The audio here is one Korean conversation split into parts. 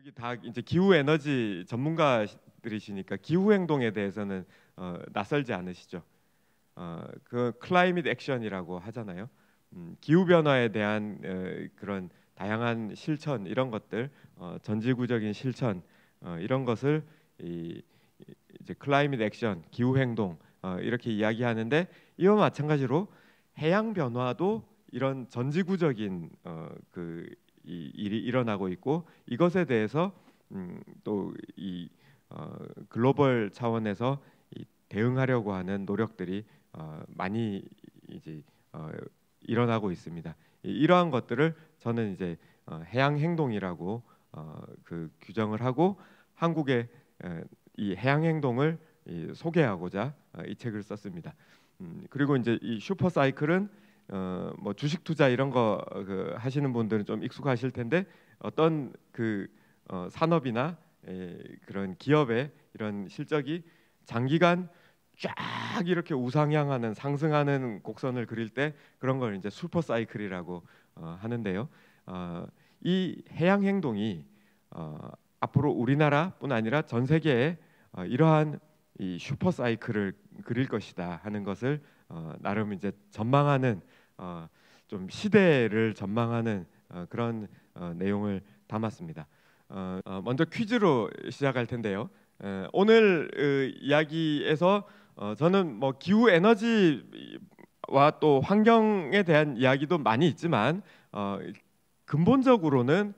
여기 다 이제 기후 에너지 전문가들이시니까 기후 행동에 대해서는 낯설지 않으시죠? 그 클라이밋 액션이라고 하잖아요. 기후 변화에 대한 그런 다양한 실천 이런 것들, 전지구적인 실천 이런 것을 이제 클라이밋 액션, 기후 행동 이렇게 이야기하는데 이와 마찬가지로 해양 변화도 이런 전지구적인 이 일이 일어나고 있고 이것에 대해서 또 이 글로벌 차원에서 대응하려고 하는 노력들이 많이 이제 일어나고 있습니다. 이러한 것들을 저는 이제 해양 행동이라고 그 규정을 하고 한국의 이 해양 행동을 소개하고자 이 책을 썼습니다. 그리고 이제 이 슈퍼 사이클은 뭐 주식 투자 이런 거 하시는 분들은 좀 익숙하실 텐데 어떤 그 산업이나 그런 기업의 이런 실적이 장기간 쫙 이렇게 우상향하는 상승하는 곡선을 그릴 때 그런 걸 이제 슈퍼 사이클이라고 하는데요. 이 해양 행동이 앞으로 우리나라뿐 아니라 전 세계에 이러한 이 슈퍼 사이클을 그릴 것이다 하는 것을 나름 이제 전망하는 좀 시대를 전망하는 그런 내용을 담았습니다. 먼저 퀴즈로 시작할 텐데요. 오늘 이야기에서 저는 뭐 기후 에너지와 또 환경에 대한 이야기도 많이 있지만 근본적으로는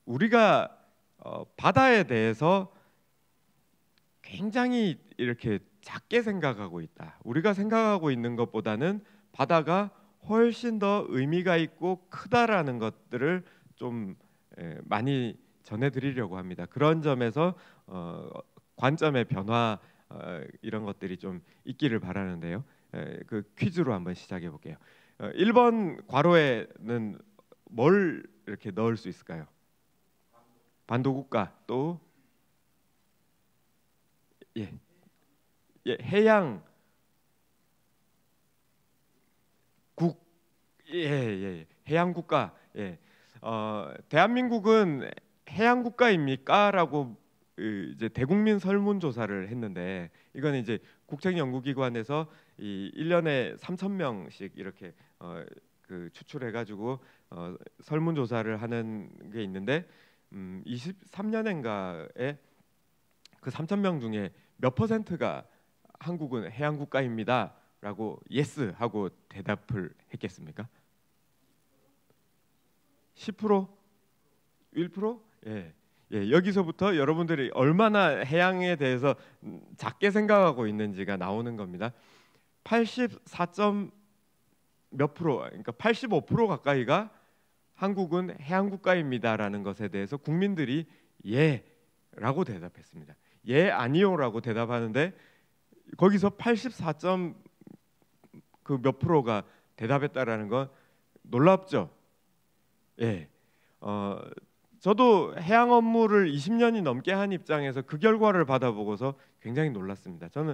우리가 바다에 대해서 굉장히 이렇게 작게 생각하고 있다. 우리가 생각하고 있는 것보다는 바다가 훨씬 더 의미가 있고 크다라는 것들을 좀 많이 전해드리려고 합니다. 그런 점에서 관점의 변화 이런 것들이 좀 있기를 바라는데요. 그 퀴즈로 한번 시작해 볼게요. 1번 괄호에는 뭘 이렇게 넣을 수 있을까요? 반도국가 또 해양 국 해양 국가 대한민국은 해양 국가입니까?라고 이제 대국민 설문조사를 했는데 이건 이제 국책연구기관에서 이 1년에 3,000명씩 이렇게 그 추출해가지고 설문조사를 하는 게 있는데 23년인가에 그 3,000명 중에 몇 퍼센트가 한국은 해양 국가입니다라고 예스 하고 대답을 했겠습니까? 10%? 1%? 여기서부터 여러분들이 얼마나 해양에 대해서 작게 생각하고 있는지가 나오는 겁니다. 84. 몇 프로, 그러니까 85% 가까이가 한국은 해양 국가입니다라는 것에 대해서 국민들이 예라고 대답했습니다. 예 아니요라고 대답하는데 거기서 84. 그 몇 프로가 대답했다라는 건 놀랍죠. 저도 해양 업무를 20년이 넘게 한 입장에서 그 결과를 받아보고서 굉장히 놀랐습니다. 저는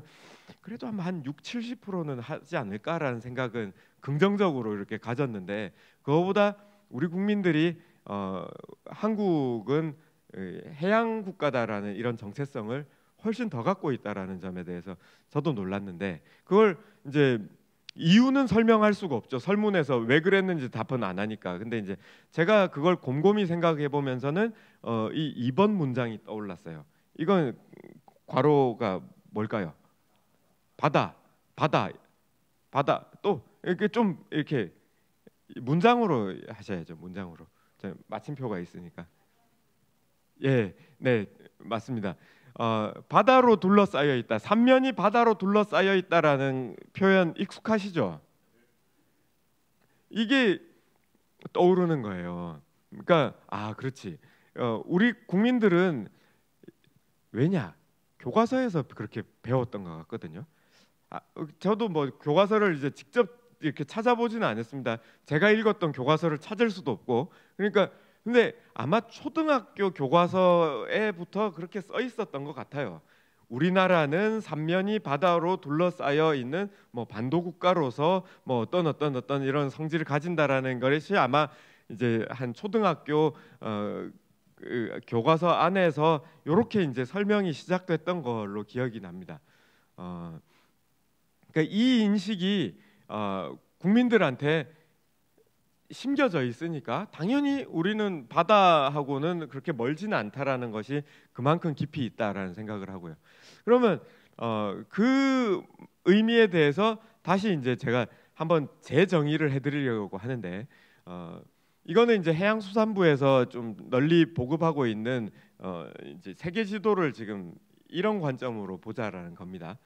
그래도 한 6, 70%는 하지 않을까라는 생각은 긍정적으로 이렇게 가졌는데 그거보다 우리 국민들이 한국은 해양 국가다라는 이런 정체성을 훨씬 더 갖고 있다라는 점에 대해서 저도 놀랐는데 그걸 이제 이유는 설명할 수가 없죠. 설문에서 왜 그랬는지 답은 안 하니까. 근데 이제 제가 그걸 곰곰이 생각해 보면서는 이 2번 문장이 떠올랐어요. 이건 괄호가 뭘까요? 바다 또 이렇게 좀 이렇게 문장으로 하셔야죠. 문장으로. 마침표가 있으니까. 네, 맞습니다. 바다로 둘러싸여 있다. 삼면이 바다로 둘러싸여 있다라는 표현 익숙하시죠? 이게 떠오르는 거예요. 그러니까 그렇지. 우리 국민들은 왜냐? 교과서에서 그렇게 배웠던 것 같거든요. 저도 뭐 교과서를 이제 직접 이렇게 찾아보지는 않았습니다. 제가 읽었던 교과서를 찾을 수도 없고. 그러니까 근데 아마 초등학교 교과서에부터 그렇게 써 있었던 것 같아요. 우리나라는 삼면이 바다로 둘러싸여 있는 뭐 반도 국가로서 뭐 어떤 이런 성질을 가진다라는 것이 아마 이제 한 초등학교 그 교과서 안에서 이렇게 이제 설명이 시작됐던 걸로 기억이 납니다. 그러니까 이 인식이 국민들한테 심겨져 있으니까 당연히 우리는 바다하고는 그렇게 멀지는 않다라는 것이 그만큼 깊이 있다라는 생각을 하고요. 그러면 그 의미에 대해서 다시 이제 제가 한번 재정의를 해드리려고 하는데 이거는 이제 해양수산부에서 좀 널리 보급하고 있는 이제 세계 지도를 지금 이런 관점으로 보자라는 겁니다.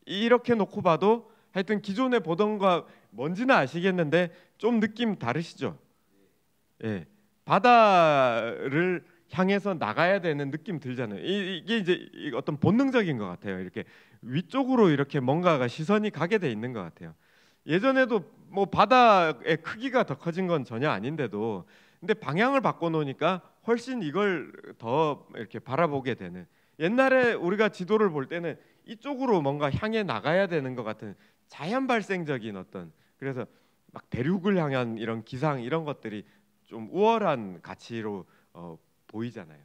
이렇게 놓고 봐도 하여튼 기존에 보던 거 뭔지는 아시겠는데 좀 느낌 다르시죠? 예, 바다를 향해서 나가야 되는 느낌 들잖아요. 이게 이제 어떤 본능적인 것 같아요. 이렇게 위쪽으로 이렇게 뭔가가 시선이 가게 돼 있는 것 같아요. 예전에도 뭐 바다의 크기가 더 커진 건 전혀 아닌데도 근데 방향을 바꿔놓으니까 훨씬 이걸 더 이렇게 바라보게 되는. 옛날에 우리가 지도를 볼 때는 이쪽으로 뭔가 향해 나가야 되는 것 같은 자연 발생적인 어떤, 그래서 막 대륙을 향한 이런 기상 이런 것들이 좀 우월한 가치로 보이잖아요.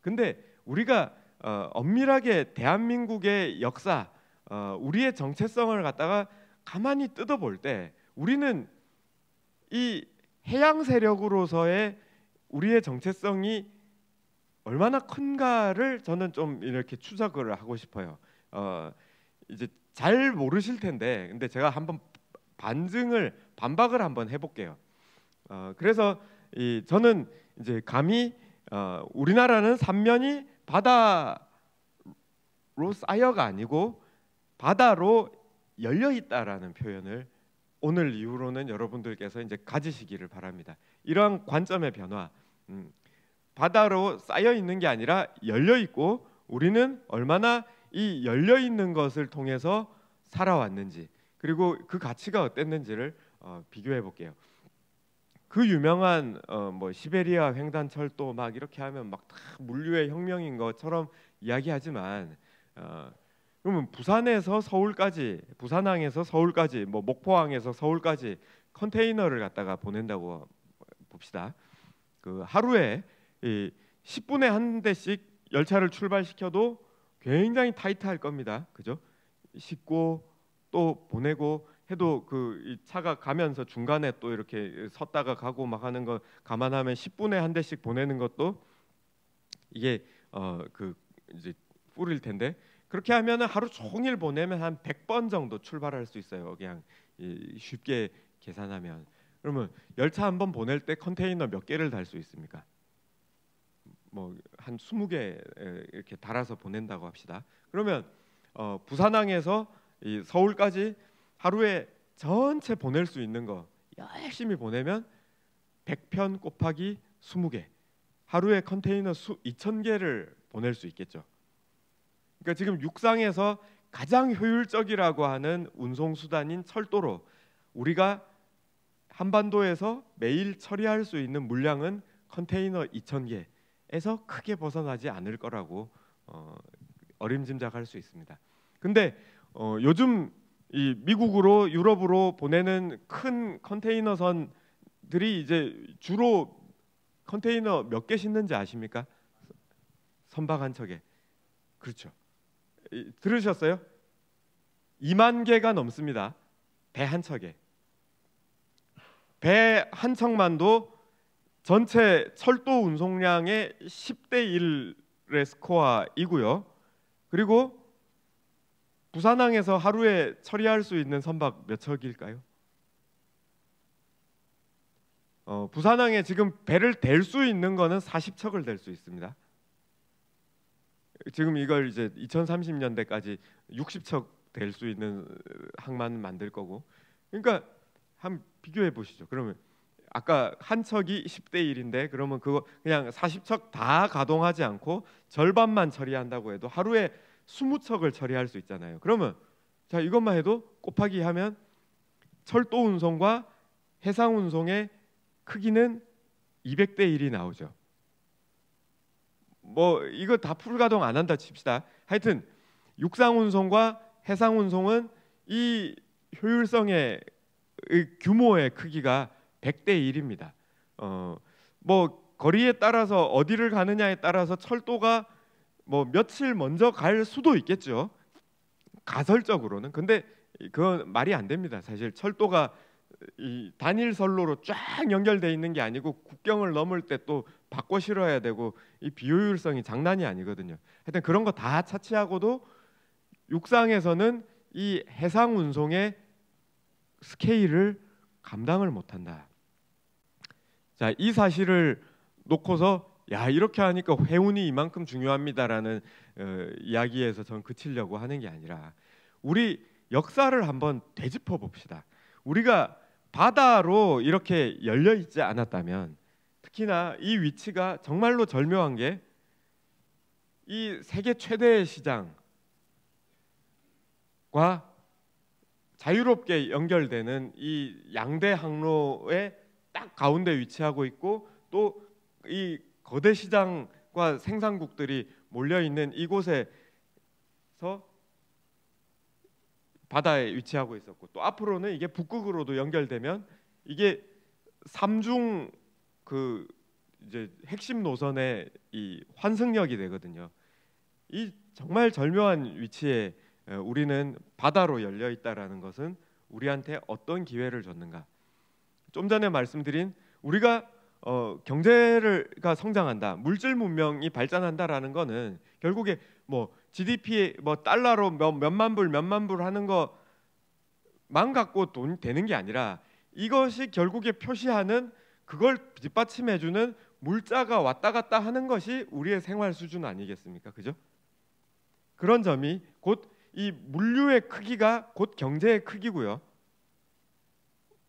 근데 우리가 엄밀하게 대한민국의 역사, 우리의 정체성을 갖다가 가만히 뜯어볼 때 우리는 이 해양 세력으로서의 우리의 정체성이 얼마나 큰가를 저는 좀 이렇게 추적을 하고 싶어요. 이제 잘 모르실 텐데, 근데 제가 한번 반박을 한번 해볼게요. 그래서 저는 이제 감히 우리나라는 삼면이 바다로 쌓여가 아니고 바다로 열려 있다라는 표현을 오늘 이후로는 여러분들께서 이제 가지시기를 바랍니다. 이러한 관점의 변화, 바다로 쌓여 있는 게 아니라 열려 있고 우리는 얼마나 이 열려 있는 것을 통해서 살아왔는지, 그리고 그 가치가 어땠는지를 비교해 볼게요. 그 유명한 뭐 시베리아 횡단철도 막 이렇게 하면 막 다 물류의 혁명인 것처럼 이야기하지만 그러면 부산에서 서울까지, 부산항에서 서울까지, 뭐 목포항에서 서울까지 컨테이너를 갖다가 보낸다고 봅시다. 그 하루에 10분에 한 대씩 열차를 출발시켜도 굉장히 타이트할 겁니다. 그죠? 싣고 또 보내고 해도 그 차가 가면서 중간에 또 이렇게 섰다가 가고 막 하는 거 감안하면 10분에 한 대씩 보내는 것도 이게 그 이제 뿔일 텐데, 그렇게 하면은 하루 종일 보내면 한 100번 정도 출발할 수 있어요. 그냥 쉽게 계산하면. 그러면 열차 한 번 보낼 때 컨테이너 몇 개를 달 수 있습니까? 뭐 한 20개 이렇게 달아서 보낸다고 합시다. 그러면 부산항에서 이 서울까지 하루에 전체 보낼 수 있는 거 열심히 보내면 100편 곱하기 20개, 하루에 컨테이너 수 2,000개를 보낼 수 있겠죠. 그러니까 지금 육상에서 가장 효율적이라고 하는 운송 수단인 철도로 우리가 한반도에서 매일 처리할 수 있는 물량은 컨테이너 2,000개에서 크게 벗어나지 않을 거라고 어림짐작할 수 있습니다. 근데 요즘 이 미국으로 유럽으로 보내는 큰 컨테이너선들이 이제 주로 컨테이너 몇 개 싣는지 아십니까? 선박 한 척에. 그렇죠. 들으셨어요? 2만 개가 넘습니다. 배 한 척에. 배 한 척만도 전체 철도 운송량의 10대 1의 스코어이고요. 그리고 부산항에서 하루에 처리할 수 있는 선박 몇 척일까요? 부산항에 지금 배를 댈 수 있는 거는 40척을 댈 수 있습니다. 지금 이걸 이제 2030년대까지 60척 될 수 있는 항만 만들 거고. 그러니까 한번 비교해 보시죠. 그러면 아까 한 척이 10대 1인데 그러면 그거 그냥 40척 다 가동하지 않고 절반만 처리한다고 해도 하루에 20척을 처리할 수 있잖아요. 그러면 자, 이것만 해도 곱하기 하면 철도 운송과 해상 운송의 크기는 200대 1이 나오죠. 뭐 이거 다 풀가동 안 한다 칩시다. 하여튼 육상 운송과 해상 운송은 이 효율성의 규모의 크기가 100대 1입니다. 뭐 거리에 따라서 어디를 가느냐에 따라서 철도가 뭐 며칠 먼저 갈 수도 있겠죠. 가설적으로는. 근데 그건 말이 안 됩니다. 사실 철도가 이 단일 선로로 쫙 연결돼 있는 게 아니고 국경을 넘을 때 또 바꿔 실어야 되고 이 비효율성이 장난이 아니거든요. 하여튼 그런 거 다 차치하고도 육상에서는 이 해상 운송의 스케일을 감당을 못한다. 자, 이 사실을 놓고서 야, 이렇게 하니까 해운이 이만큼 중요합니다라는 이야기에서 전 그치려고 하는 게 아니라 우리 역사를 한번 되짚어 봅시다. 우리가 바다로 이렇게 열려 있지 않았다면, 특히나 이 위치가 정말로 절묘한 게 이 세계 최대의 시장과 자유롭게 연결되는 이 양대 항로의 딱 가운데 위치하고 있고, 또 이 거대 시장과 생산국들이 몰려 있는 이곳에서 바다에 위치하고 있었고, 또 앞으로는 이게 북극으로도 연결되면 이게 삼중 그 이제 핵심 노선의 이 환승역이 되거든요. 이 정말 절묘한 위치에 우리는 바다로 열려 있다라는 것은 우리한테 어떤 기회를 줬는가? 좀 전에 말씀드린 우리가 경제가 성장한다, 물질 문명이 발전한다라는 거는 결국에 뭐 GDP 뭐 달러로 몇만 불 하는 것만 갖고 돈 되는 게 아니라 이것이 결국에 표시하는, 그걸 뒷받침해주는 물자가 왔다 갔다 하는 것이 우리의 생활 수준 아니겠습니까? 그죠? 그런 점이 곧 이 물류의 크기가 곧 경제의 크기고요.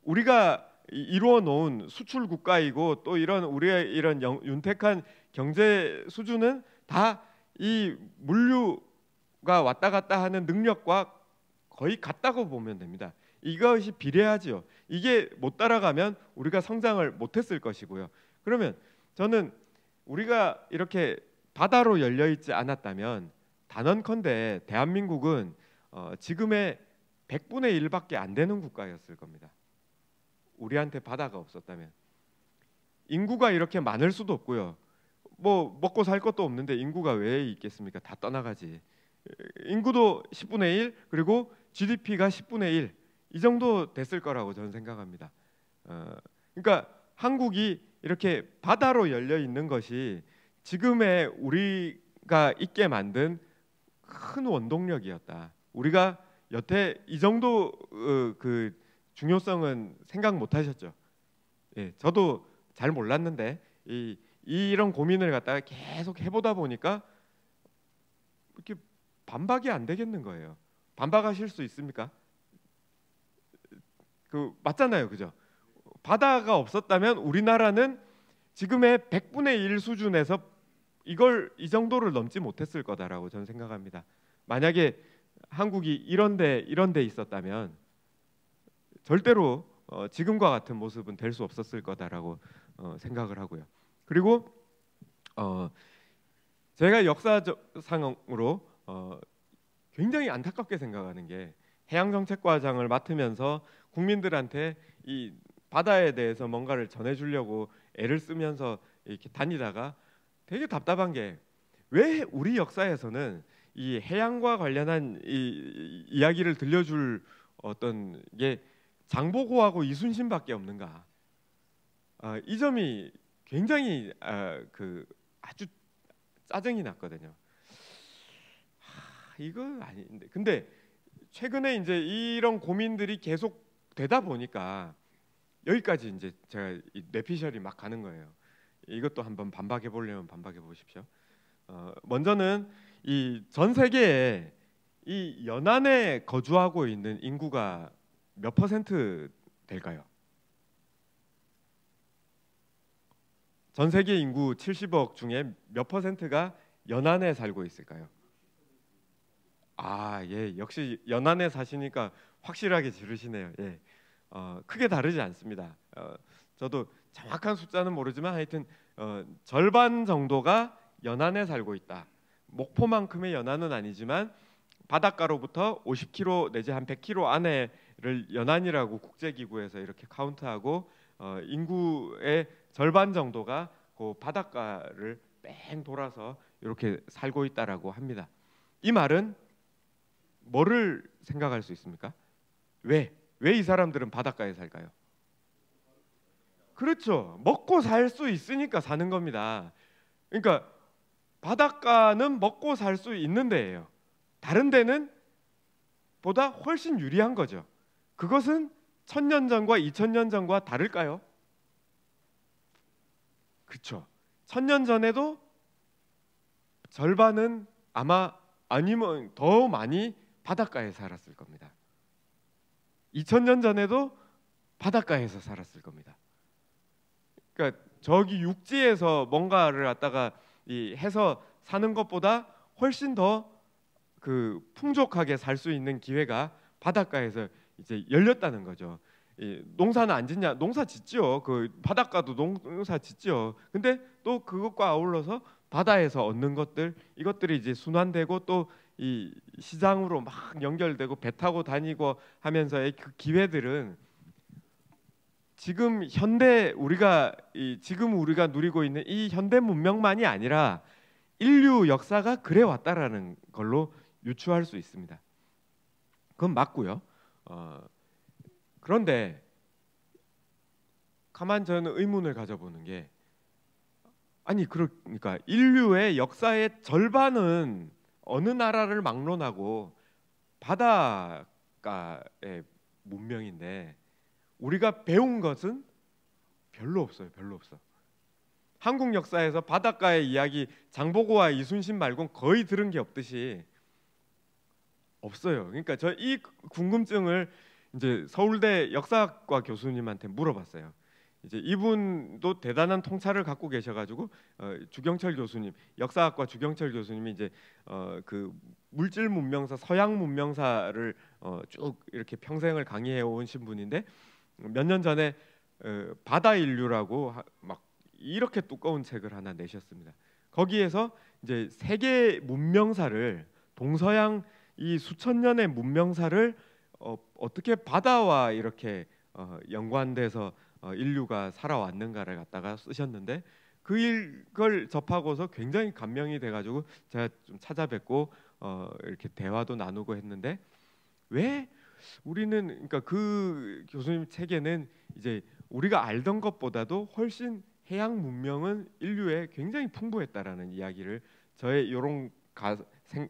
우리가 이루어 놓은 수출 국가이고 또 이런 우리의 이런 윤택한 경제 수준은 다 이 물류가 왔다 갔다 하는 능력과 거의 같다고 보면 됩니다. 이것이 비례하지요. 이게 못 따라가면 우리가 성장을 못했을 것이고요. 그러면 저는 우리가 이렇게 바다로 열려 있지 않았다면, 단언컨대 대한민국은 지금의 100분의 1밖에 안 되는 국가였을 겁니다. 우리한테 바다가 없었다면. 인구가 이렇게 많을 수도 없고요. 뭐 먹고 살 것도 없는데 인구가 왜 있겠습니까? 다 떠나가지. 인구도 10분의 1, 그리고 GDP가 10분의 1, 이 정도 됐을 거라고 저는 생각합니다. 그러니까 한국이 이렇게 바다로 열려 있는 것이 지금의 우리가 있게 만든 큰 원동력이었다. 우리가 여태 이 정도 그 중요성은 생각 못 하셨죠. 예, 저도 잘 몰랐는데 이런 고민을 갖다가 계속 해보다 보니까 이렇게 반박이 안 되겠는 거예요. 반박하실 수 있습니까? 그 맞잖아요, 그죠? 바다가 없었다면 우리나라는 지금의 100분의 1 수준에서 이걸 이 정도를 넘지 못했을 거다라고 저는 생각합니다. 만약에 한국이 이런 데 있었다면 절대로 지금과 같은 모습은 될 수 없었을 거다라고 생각을 하고요. 그리고 제가 역사상으로 굉장히 안타깝게 생각하는 게, 해양정책과장을 맡으면서 국민들한테 이 바다에 대해서 뭔가를 전해주려고 애를 쓰면서 이렇게 다니다가 되게 답답한 게, 왜 우리 역사에서는 이 해양과 관련한 이 이야기를 들려줄 어떤 게 장보고하고 이순신밖에 없는가? 이 점이 굉장히 아주 짜증이 났거든요. 이거 아닌데. 근데 최근에 이제 이런 고민들이 계속 되다 보니까 여기까지 이제 제가 뇌피셜이 막 가는 거예요. 이것도 한번 반박해 보려면 반박해 보십시오. 먼저는 이 전 세계에 이 연안에 거주하고 있는 인구가 몇 퍼센트 될까요? 전 세계 인구 70억 중에 몇 퍼센트가 연안에 살고 있을까요? 아, 예, 역시 연안에 사시니까 확실하게 지르시네요. 예, 크게 다르지 않습니다. 저도 정확한 숫자는 모르지만 하여튼 절반 정도가 연안에 살고 있다. 목포만큼의 연안은 아니지만 바닷가로부터 50km 내지 한 100km 안에를 연안이라고 국제기구에서 이렇게 카운트하고 인구의 절반 정도가 그 바닷가를 뺑 돌아서 이렇게 살고 있다라고 합니다. 이 말은 뭐를 생각할 수 있습니까? 왜 이 사람들은 바닷가에 살까요? 그렇죠. 먹고 살 수 있으니까 사는 겁니다. 그러니까 바닷가는 먹고 살 수 있는 데예요. 다른 데는 보다 훨씬 유리한 거죠. 그것은 1000년 전과 2000년 전과 다를까요? 그렇죠. 1000년 전에도 절반은 아마 아니면 더 많이 바닷가에 살았을 겁니다. 2000년 전에도 바닷가에서 살았을 겁니다. 그러니까 저기 육지에서 뭔가를 갖다가 해서 사는 것보다 훨씬 더 그 풍족하게 살 수 있는 기회가 바닷가에서 이제 열렸다는 거죠. 농사는 안 짓냐? 농사 짓죠. 그 바닷가도 농사 짓죠. 근데 또 그것과 아울러서 바다에서 얻는 것들, 이것들이 이제 순환되고 또 이 시장으로 막 연결되고 배 타고 다니고 하면서의 그 기회들은 지금 지금 우리가 누리고 있는 이 현대 문명만이 아니라 인류 역사가 그래 왔다라는 걸로 유추할 수 있습니다. 그건 맞고요. 그런데 가만 저는 의문을 가져보는 게, 아니 그러니까 인류의 역사의 절반은 어느 나라를 막론하고 바닷가의 문명인데 우리가 배운 것은 별로 없어요. 별로 없어. 한국 역사에서 바닷가의 이야기 장보고와 이순신 말고는 거의 들은 게 없듯이 없어요. 그러니까 저 이 궁금증을 이제 서울대 역사학과 교수님한테 물어봤어요. 이제 이분도 대단한 통찰을 갖고 계셔가지고 주경철 교수님, 역사학과 주경철 교수님이 이제 그 물질 문명사, 서양 문명사를 쭉 이렇게 평생을 강의해 오신 분인데 몇 년 전에 바다 인류라고 막 이렇게 두꺼운 책을 하나 내셨습니다. 거기에서 이제 세계 문명사를 동서양 이 수천 년의 문명사를 어떻게 바다와 이렇게 연관돼서 인류가 살아왔는가를 갖다가 쓰셨는데 그걸 접하고서 굉장히 감명이 돼가지고 제가 좀 찾아뵙고 이렇게 대화도 나누고 했는데 왜 우리는 그러니까 그 교수님 책에는 이제 우리가 알던 것보다도 훨씬 해양 문명은 인류에 굉장히 풍부했다라는 이야기를 저의 이런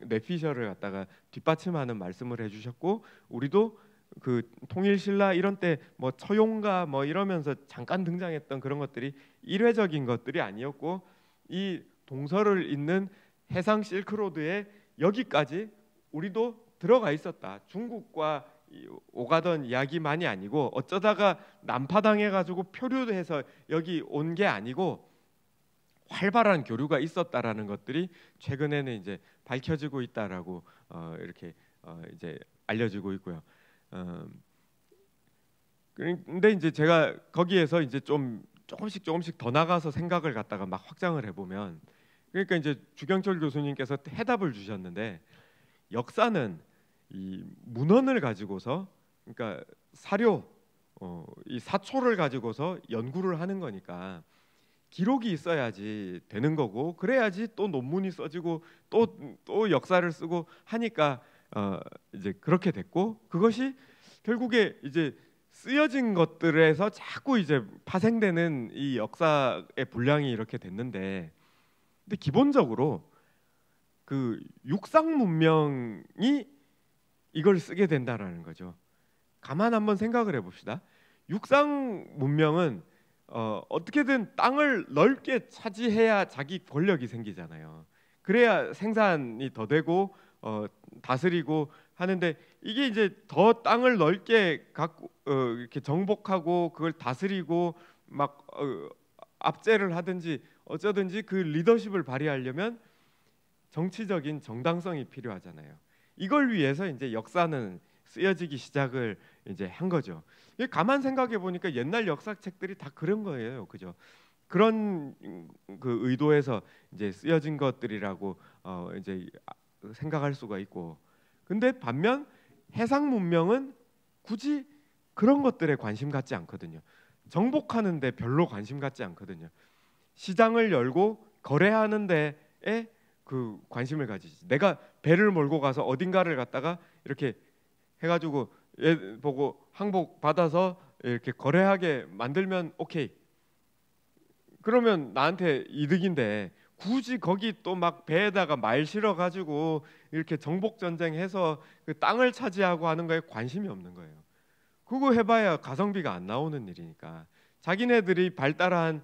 뇌피셜을 갖다가 뒷받침하는 말씀을 해주셨고 우리도 그 통일신라 이런 때 뭐 처용가 뭐 이러면서 잠깐 등장했던 그런 것들이 일회적인 것들이 아니었고 이 동서를 잇는 해상 실크로드에 여기까지 우리도 들어가 있었다. 중국과 오가던 이야기만이 아니고 어쩌다가 난파당해 가지고 표류해서 여기 온 게 아니고 활발한 교류가 있었다라는 것들이 최근에는 이제 밝혀지고 있다라고 이렇게 이제 알려지고 있고요. 근데 이제 제가 거기에서 이제 좀 조금씩 더 나가서 생각을 갖다가 막 확장을 해보면 그러니까 이제 주경철 교수님께서 해답을 주셨는데 역사는 이 문헌을 가지고서 그러니까 사료 이 사초를 가지고서 연구를 하는 거니까 기록이 있어야지 되는 거고 그래야지 또 논문이 써지고 또 역사를 쓰고 하니까 이제 그렇게 됐고 그것이 결국에 이제 쓰여진 것들에서 자꾸 이제 파생되는 이 역사의 분량이 이렇게 됐는데 근데 기본적으로 그 육상 문명이 이걸 쓰게 된다라는 거죠. 가만 한번 생각을 해봅시다. 육상 문명은 어떻게든 땅을 넓게 차지해야 자기 권력이 생기잖아요. 그래야 생산이 더 되고 다스리고 하는데 이게 이제 더 땅을 넓게 갖고 이렇게 정복하고 그걸 다스리고 막 압제를 하든지 어쩌든지 그 리더십을 발휘하려면 정치적인 정당성이 필요하잖아요. 이걸 위해서 이제 역사는 쓰여지기 시작을 이제 한 거죠. 가만 생각해 보니까 옛날 역사책들이 다 그런 거예요, 그죠? 그런 그 의도에서 이제 쓰여진 것들이라고 이제 생각할 수가 있고, 근데 반면 해상 문명은 굳이 그런 것들에 관심 갖지 않거든요. 정복하는데 별로 관심 갖지 않거든요. 시장을 열고 거래하는 데에 그 관심을 가지지. 내가 배를 몰고 가서 어딘가를 갔다가 이렇게 해가지고 얘 보고 항복 받아서 이렇게 거래하게 만들면 오케이. 그러면 나한테 이득인데 굳이 거기 또 막 배에다가 말 실어 가지고 이렇게 정복 전쟁해서 그 땅을 차지하고 하는 거에 관심이 없는 거예요. 그거 해봐야 가성비가 안 나오는 일이니까. 자기네들이 발달한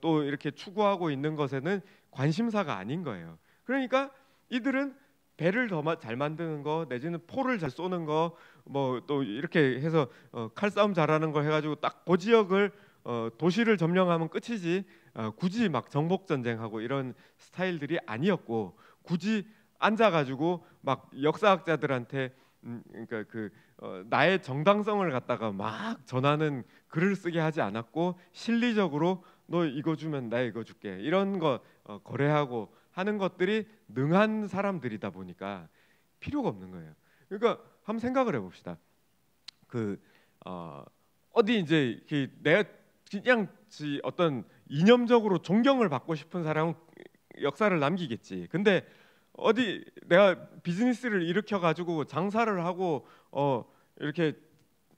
또 이렇게 추구하고 있는 것에는 관심사가 아닌 거예요. 그러니까 이들은 배를 더 잘 만드는 거 내지는 포를 잘 쏘는 거 뭐 또 이렇게 해서 칼싸움 잘하는 거 해가지고 딱 그 지역을 도시를 점령하면 끝이지 굳이 막 정복 전쟁하고 이런 스타일들이 아니었고 굳이 앉아가지고 막 역사학자들한테 그러니까 나의 정당성을 갖다가 막 전하는 글을 쓰게 하지 않았고 실리적으로 너 이거 주면 나 이거 줄게 이런 거 거래하고 하는 것들이 능한 사람들이다 보니까 필요가 없는 거예요. 그러니까 한번 생각을 해봅시다. 어디 이제 내가 그냥 어떤 이념적으로 존경을 받고 싶은 사람은 역사를 남기겠지. 근데 어디 내가 비즈니스를 일으켜 가지고 장사를 하고 이렇게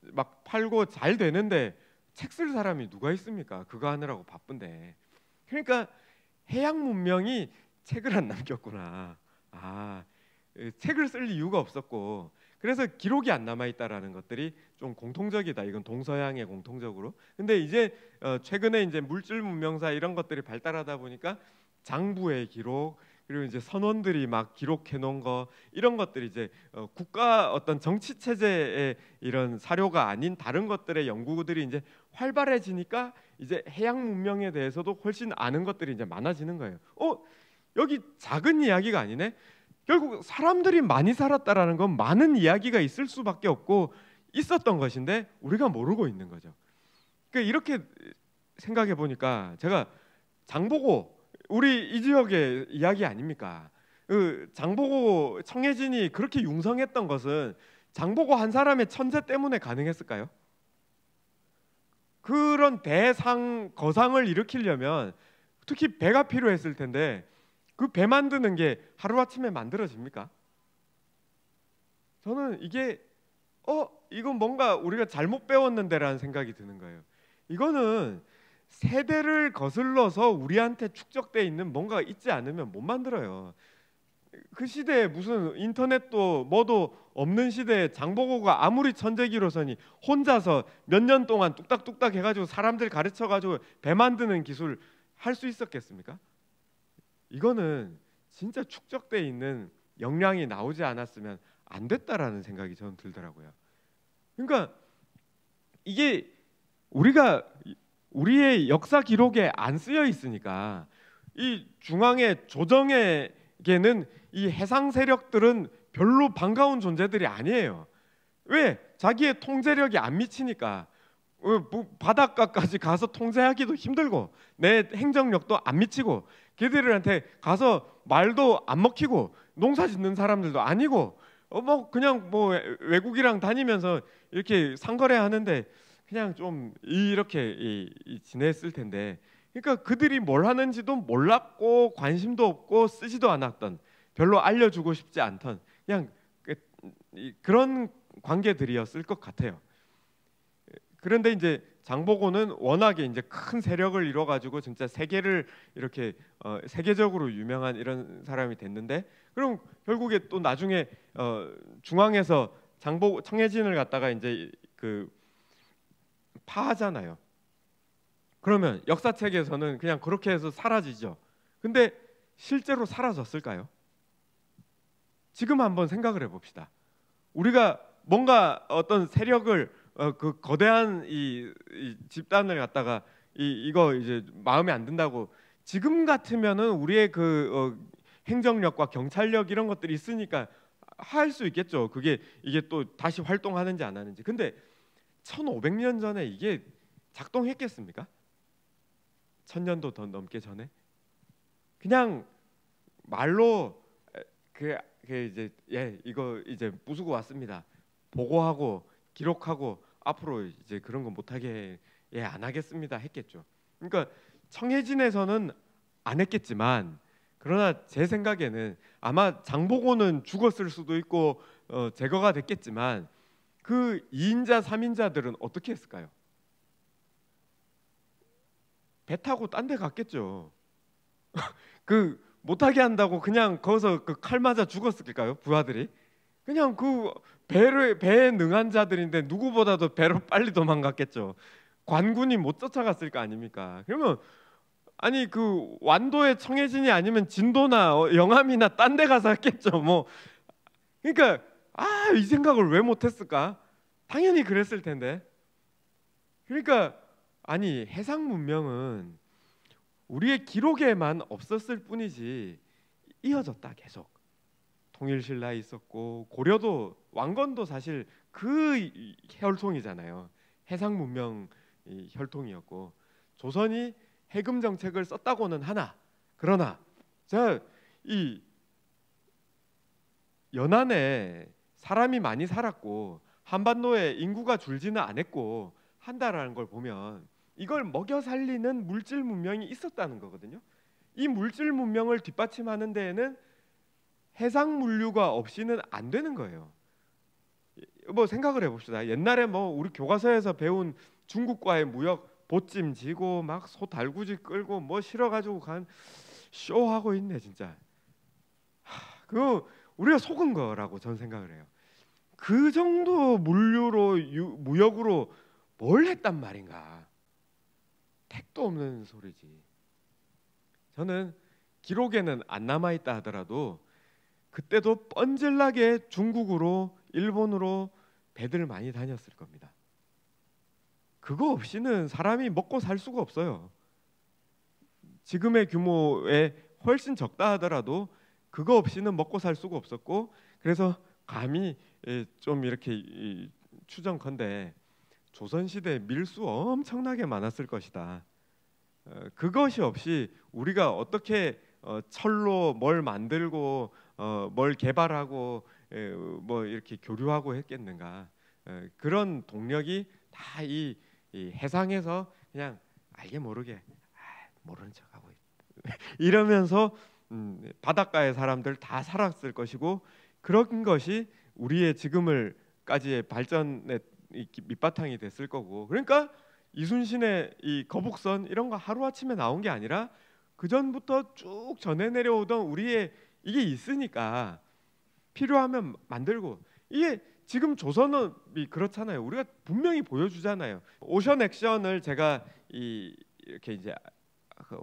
막 팔고 잘 되는데 책 쓸 사람이 누가 있습니까? 그거 하느라고 바쁜데. 그러니까 해양 문명이 책을 안 남겼구나. 책을 쓸 이유가 없었고 그래서 기록이 안 남아 있다라는 것들이 좀 공통적이다. 이건 동서양의 공통적으로. 근데 이제 최근에 이제 물질 문명사 이런 것들이 발달하다 보니까 장부의 기록 그리고 이제 선원들이 막 기록해 놓은 거 이런 것들이 이제 국가 어떤 정치 체제의 이런 사료가 아닌 다른 것들의 연구들이 이제 활발해지니까 이제 해양 문명에 대해서도 훨씬 아는 것들이 이제 많아지는 거예요. 여기 작은 이야기가 아니네. 결국 사람들이 많이 살았다라는 건 많은 이야기가 있을 수밖에 없고 있었던 것인데 우리가 모르고 있는 거죠. 그러니까 이렇게 생각해 보니까 제가 장보고 우리 이 지역의 이야기 아닙니까? 그 장보고 청해진이 그렇게 융성했던 것은 장보고 한 사람의 천재 때문에 가능했을까요? 그런 대상 거상을 일으키려면 특히 배가 필요했을 텐데 그 배 만드는 게 하루아침에 만들어집니까? 저는 이게 이건 뭔가 우리가 잘못 배웠는데라는 생각이 드는 거예요. 이거는 세대를 거슬러서 우리한테 축적돼 있는 뭔가가 있지 않으면 못 만들어요. 그 시대에 무슨 인터넷도 뭐도 없는 시대에 장보고가 아무리 천재기로서니 혼자서 몇 년 동안 뚝딱뚝딱 해가지고 사람들 가르쳐가지고 배 만드는 기술 할 수 있었겠습니까? 이거는 진짜 축적돼 있는 역량이 나오지 않았으면 안 됐다라는 생각이 저는 들더라고요. 그러니까 이게 우리의 역사 기록에 안 쓰여 있으니까 이 중앙의 조정에게는 이 해상 세력들은 별로 반가운 존재들이 아니에요. 왜? 자기의 통제력이 안 미치니까. 바닷가까지 가서 통제하기도 힘들고 내 행정력도 안 미치고 걔들한테 가서 말도 안 먹히고 농사 짓는 사람들도 아니고 뭐 그냥 뭐 외국이랑 다니면서 이렇게 상거래하는데 그냥 좀 이렇게 지냈을 텐데 그러니까 그들이 뭘 하는지도 몰랐고 관심도 없고 쓰지도 않았던 별로 알려주고 싶지 않던 그냥 그런 관계들이었을 것 같아요. 그런데 이제 장보고는 워낙에 이제 큰 세력을 이뤄 가지고 진짜 세계를 이렇게 세계적으로 유명한 이런 사람이 됐는데 그럼 결국에 또 나중에 중앙에서 청해진을 갖다가 이제 파하잖아요. 그러면 역사책에서는 그냥 그렇게 해서 사라지죠. 근데 실제로 사라졌을까요? 지금 한번 생각을 해봅시다. 우리가 뭔가 어떤 세력을 그 거대한 이 집단을 갖다가 이거 이제 마음에 안 든다고 지금 같으면은 우리의 행정력과 경찰력 이런 것들이 있으니까 할 수 있겠죠. 이게 또 다시 활동하는지 안 하는지. 근데 1500년 전에 이게 작동했겠습니까? 1000년도 더 넘게 전에 그냥 말로 이제 이거 이제 부수고 왔습니다. 보고하고 기록하고 앞으로 이제 그런 거 못하게 예, 안 하겠습니다 했겠죠. 그러니까 청해진에서는 안 했겠지만, 그러나 제 생각에는 아마 장보고는 죽었을 수도 있고 제거가 됐겠지만 그 2인자 3인자들은 어떻게 했을까요? 배 타고 딴 데 갔겠죠. 그 못하게 한다고 그냥 거기서 그 칼 맞아 죽었을까요? 부하들이 그냥 그 배에 능한 자들인데 누구보다도 배로 빨리 도망갔겠죠. 관군이 못 쫓아갔을 거 아닙니까? 그러면 아니 그 완도의 청해진이 아니면 진도나 영암이나 딴 데 가서 했겠죠. 뭐 그러니까 이 생각을 왜 못했을까? 당연히 그랬을 텐데. 그러니까 아니 해상 문명은 우리의 기록에만 없었을 뿐이지 이어졌다 계속. 통일신라에 있었고 고려도 왕건도 사실 그 혈통이잖아요. 해상 문명 혈통이었고 조선이 해금 정책을 썼다고는 하나 그러나 이 연안에 사람이 많이 살았고 한반도에 인구가 줄지는 않았고 한다라는 걸 보면 이걸 먹여 살리는 물질 문명이 있었다는 거거든요. 이 물질 문명을 뒷받침하는 데에는 해상 물류가 없이는 안 되는 거예요. 뭐 생각을 해봅시다. 옛날에 뭐 우리 교과서에서 배운 중국과의 무역 보찜 지고 막 소 달구지 끌고 뭐 실어가지고 간 쇼하고 있네 진짜. 그거 우리가 속은 거라고 저는 생각을 해요. 그 정도 물류로 무역으로 뭘 했단 말인가? 택도 없는 소리지. 저는 기록에는 안 남아 있다 하더라도 그때도 뻔질나게 중국으로 일본으로 배들 많이 다녔을 겁니다. 그거 없이는 사람이 먹고 살 수가 없어요. 지금의 규모에 훨씬 적다 하더라도 그거 없이는 먹고 살 수가 없었고 그래서 감히 좀 이렇게 추정컨대 조선시대 밀수 엄청나게 많았을 것이다. 그것이 없이 우리가 어떻게 철로 뭘 만들고 뭘 개발하고 뭐 이렇게 교류하고 했겠는가. 그런 동력이 다 이 해상에서 그냥 알게 모르게 모르는 척하고 이러면서 바닷가의 사람들 다 살았을 것이고 그런 것이 우리의 지금을까지의 발전의 밑바탕이 됐을 거고 그러니까 이순신의 이 거북선 이런 거 하루아침에 나온 게 아니라 그 전부터 쭉 전해 내려오던 우리의 이게 있으니까 필요하면 만들고 이게 지금 조선은 그렇잖아요. 우리가 분명히 보여주잖아요. 오션 액션을 제가 이렇게 이제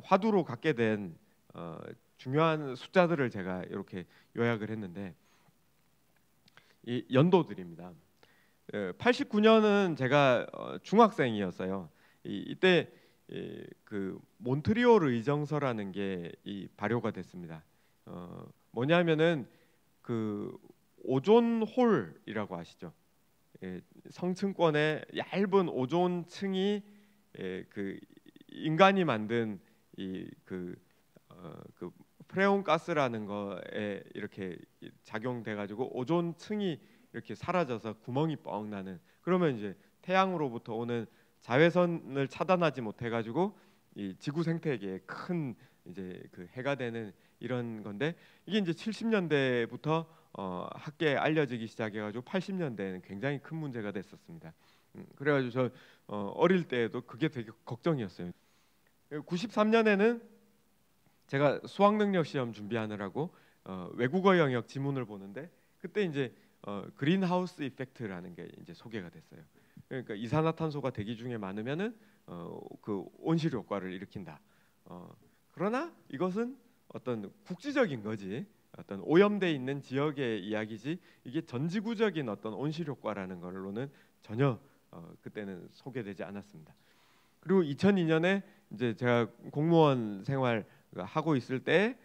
화두로 갖게 된 중요한 숫자들을 제가 이렇게 요약을 했는데 이 연도들입니다. 89년은 제가 중학생이었어요. 이때 그 몬트리올 의정서라는 게 발효가 됐습니다. 뭐냐면은 그 오존홀이라고 아시죠? 성층권의 얇은 오존층이 그 인간이 만든 그 프레온 가스라는 거에 이렇게 작용돼 가지고 오존층이 이렇게 사라져서 구멍이 뻥 나는 그러면 이제 태양으로부터 오는 자외선을 차단하지 못해 가지고 이 지구 생태계에 큰 이제 그 해가 되는 이런 건데 이게 이제 70년대부터 학계에 알려지기 시작해가지고 80년대에는 굉장히 큰 문제가 됐었습니다. 그래가지고 저 어릴 때에도 그게 되게 걱정이었어요. 93년에는 제가 수학 능력 시험 준비하느라고 외국어 영역 지문을 보는데 그때 이제 그린하우스 이펙트라는 게 이제 소개가 됐어요. 그러니까 이산화탄소가 대기 중에 많으면은 그 온실 효과를 일으킨다. 그러나 이것은 어떤 국지적인 거지, 어떤 오염돼 있는 지역의 이야기지 이게 전지구적인 어떤 온실 효과라는 걸로는 전혀 그때는 소개되지 않았습니다. 그리고 2002년에 이제 제가 공무원 생활 하고 있을 때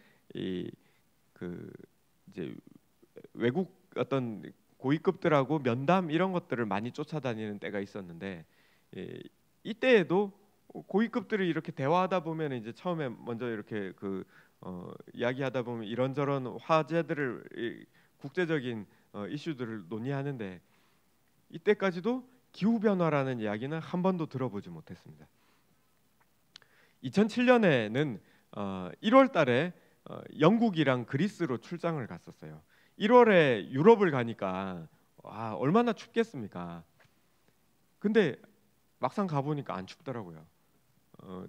그 이제 외국 어떤 고위급들하고 면담 이런 것들을 많이 쫓아다니는 때가 있었는데 이때에도 고위급들이 이렇게 대화하다 보면 이제 처음에 먼저 이렇게 이야기하다 보면 이런저런 화제들을 국제적인 이슈들을 논의하는데 이때까지도 기후 변화라는 이야기는 한 번도 들어보지 못했습니다. 2007년에는 1월 달에 영국이랑 그리스로 출장을 갔었어요. 1월에 유럽을 가니까 와, 얼마나 춥겠습니까? 근데 막상 가보니까 안 춥더라고요.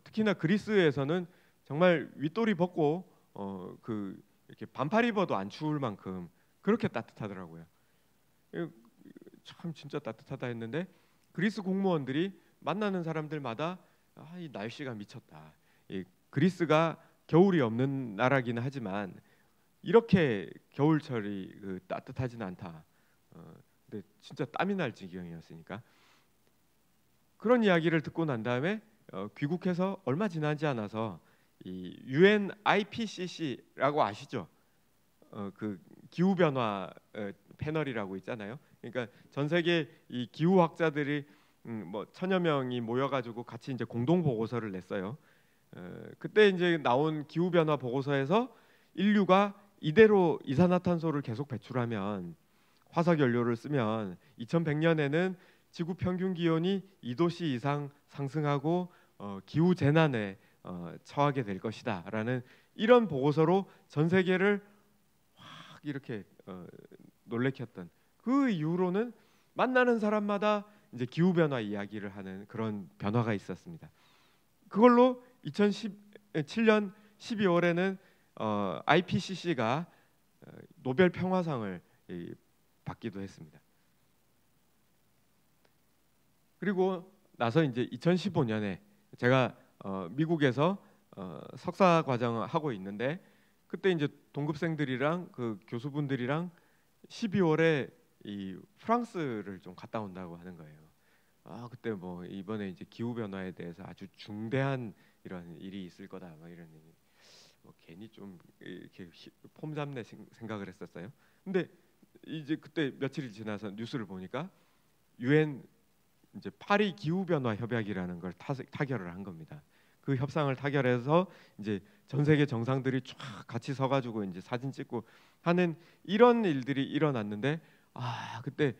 특히나 그리스에서는 정말 윗도리 벗고 그 이렇게 반팔 입어도 안 추울 만큼 그렇게 따뜻하더라고요. 참 진짜 따뜻하다 했는데 그리스 공무원들이 만나는 사람들마다 이 날씨가 미쳤다. 이 그리스가 겨울이 없는 나라긴 하지만 이렇게 겨울철이 따뜻하진 않다. 근데 진짜 땀이 날 지경이었으니까 그런 이야기를 듣고 난 다음에 귀국해서 얼마 지나지 않아서 이 UN IPCC라고 아시죠? 그 기후 변화 패널이라고 있잖아요. 그러니까 전 세계 이 기후학자들이 뭐 천여 명이 모여가지고 같이 이제 공동 보고서를 냈어요. 그때 이제 나온 기후 변화 보고서에서 인류가 이대로 이산화탄소를 계속 배출하면 화석 연료를 쓰면 2100년에는 지구 평균 기온이 2도씨 이상 상승하고 기후 재난에 처하게 될 것이다라는 이런 보고서로 전 세계를 확 이렇게 놀래켰던 그 이후로는 만나는 사람마다 이제 기후 변화 이야기를 하는 그런 변화가 있었습니다. 그걸로 2017년 12월에는 IPCC가 노벨 평화상을 받기도 했습니다. 그리고 나서 이제 2015년에 제가 미국에서 석사 과정을 하고 있는데 그때 이제 동급생들이랑 그 교수분들이랑 12월에 이 프랑스를 좀 갔다 온다고 하는 거예요. 그때 뭐 이번에 이제 기후 변화에 대해서 아주 중대한 이런 일이 있을 거다 뭐 이런 얘기. 뭐 괜히 좀 이렇게 폼 잡네 생각을 했었어요. 근데 이제 그때 며칠이 지나서 뉴스를 보니까 UN 이제 파리 기후 변화 협약이라는 걸 타결을 한 겁니다. 그 협상을 타결해서 이제 전 세계 정상들이 쫙 같이 서가지고 이제 사진 찍고 하는 이런 일들이 일어났는데 그때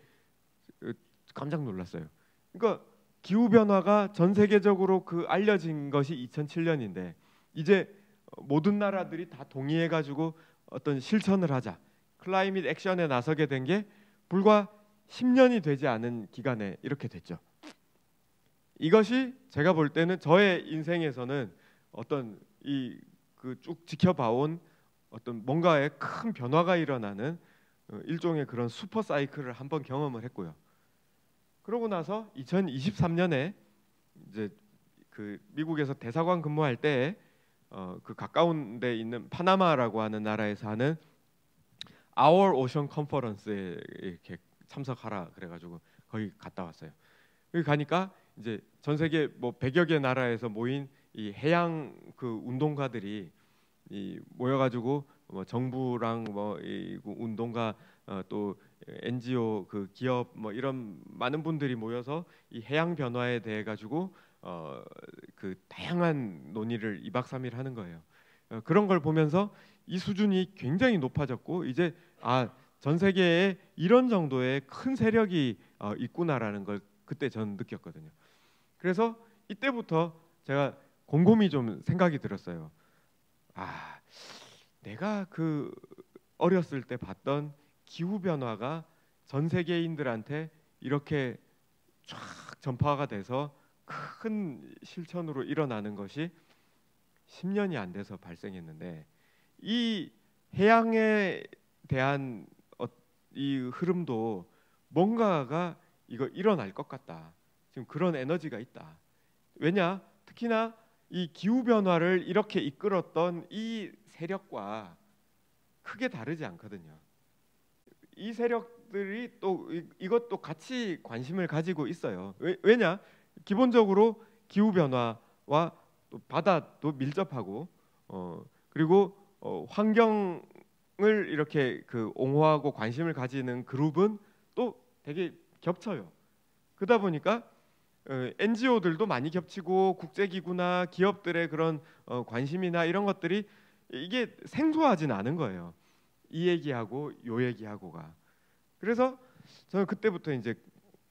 깜짝 놀랐어요. 그러니까 기후 변화가 전 세계적으로 알려진 것이 2007년인데 이제 모든 나라들이 다 동의해가지고 어떤 실천을 하자, 클라이밋 액션에 나서게 된 게 불과 10년이 되지 않은 기간에 이렇게 됐죠. 이것이 제가 볼 때는 저의 인생에서는 어떤 쭉 지켜봐온 어떤 뭔가의 큰 변화가 일어나는 일종의 그런 슈퍼 사이클을 한번 경험을 했고요. 그러고 나서 2023년에 이제 그 미국에서 대사관 근무할 때 그 가까운 데 있는 파나마라고 하는 나라에서 하는 Our Ocean Conference에 이렇게 참석하라 그래가지고 거기 갔다 왔어요. 여기 가니까 이제 전 세계 뭐 100여 개 나라에서 모인 이 해양 그 운동가들이 모여가지고 뭐 정부랑 뭐 이 운동가 또 NGO 그 기업 뭐 이런 많은 분들이 모여서 이 해양 변화에 대해 가지고 그 다양한 논의를 2박 3일 하는 거예요. 그런 걸 보면서 이 수준이 굉장히 높아졌고 이제 전 세계에 이런 정도의 큰 세력이 있구나라는 걸 그때 전 느꼈거든요. 그래서 이때부터 제가 곰곰이 좀 생각이 들었어요. 내가 그 어렸을 때 봤던 기후 변화가 전 세계인들한테 이렇게 쫙 전파가 돼서 큰 실천으로 일어나는 것이 10년이 안 돼서 발생했는데 이 해양에 대한 이 흐름도 뭔가가 이거 일어날 것 같다. 지금 그런 에너지가 있다. 왜냐? 특히나 이 기후 변화를 이렇게 이끌었던 이 세력과 크게 다르지 않거든요. 이 세력들이 또 이것도 같이 관심을 가지고 있어요. 왜냐? 기본적으로 기후 변화와 또 바다도 밀접하고 그리고 환경을 이렇게 옹호하고 관심을 가지는 그룹은 또 되게 겹쳐요. 그러다 보니까 NGO들도 많이 겹치고 국제기구나 기업들의 그런 관심이나 이런 것들이 이게 생소하진 않은 거예요. 이 얘기하고 요 얘기하고가. 그래서 저는 그때부터 이제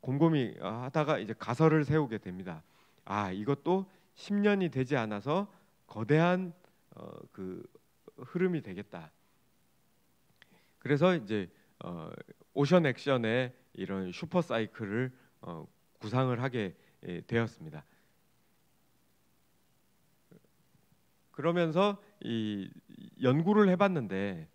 곰곰이 하다가 이제 가설을 세우게 됩니다. 아, 이것도 10년이 되지 않아서 거대한 그 흐름이 되겠다. 그래서 이제 오션 액션의 이런 슈퍼 사이클을 구상을 하게 되었습니다. 그러면서 이 연구를 해봤는데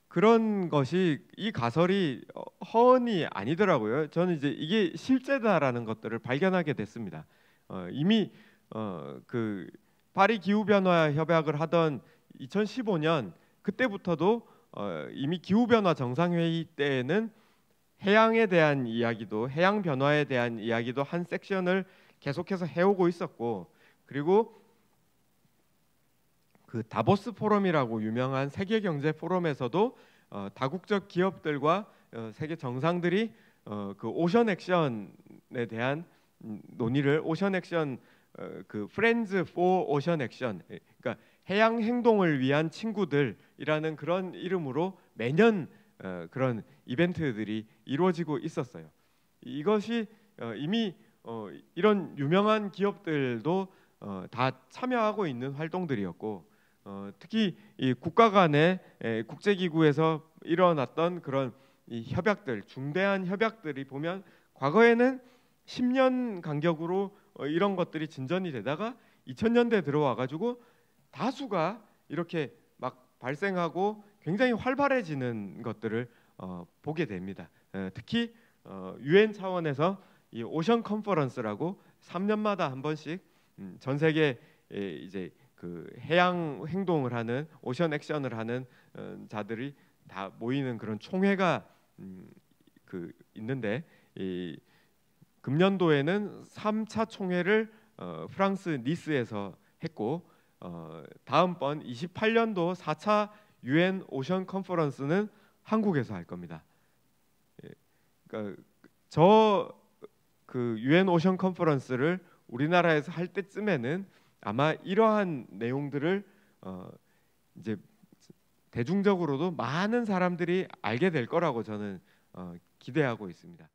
그런 것이 이 가설이 허언이 아니더라고요. 저는 이제 이게 실제다라는 것들을 발견하게 됐습니다. 이미 그 파리 기후 변화 협약을 하던 2015년 그때부터도 이미 기후 변화 정상회의 때에는 해양에 대한 이야기도 해양 변화에 대한 이야기도 한 섹션을 계속해서 해오고 있었고, 그리고 그 다보스 포럼이라고 유명한 세계 경제 포럼에서도 다국적 기업들과 세계 정상들이 그 오션 액션에 대한 논의를 오션 액션 그 프렌즈 포 오션 액션, 그러니까 해양 행동을 위한 친구들이라는 그런 이름으로 매년 그런 이벤트들이 이루어지고 있었어요. 이것이 이미 이런 유명한 기업들도 다 참여하고 있는 활동들이었고, 특히 이 국가 간의 국제기구에서 일어났던 그런 이 협약들, 중대한 협약들이 보면 과거에는 10년 간격으로 이런 것들이 진전이 되다가 2000년대 들어와 가지고 다수가 이렇게 막 발생하고 굉장히 활발해지는 것들을 보게 됩니다. 특히 UN 차원에서 이 오션 컨퍼런스라고 3년마다 한 번씩 전 세계 이제 그 해양 행동을 하는 오션 액션을 하는 자들이 다 모이는 그런 총회가 그 있는데, 이 금년도에는 3차 총회를 프랑스 니스에서 했고, 다음번 28년도 4차 UN 오션 컨퍼런스는 한국에서 할 겁니다. 그러니까 저 그 UN 오션 컨퍼런스를 우리나라에서 할 때쯤에는 아마 이러한 내용들을 이제 대중적으로도 많은 사람들이 알게 될 거라고 저는 기대하고 있습니다.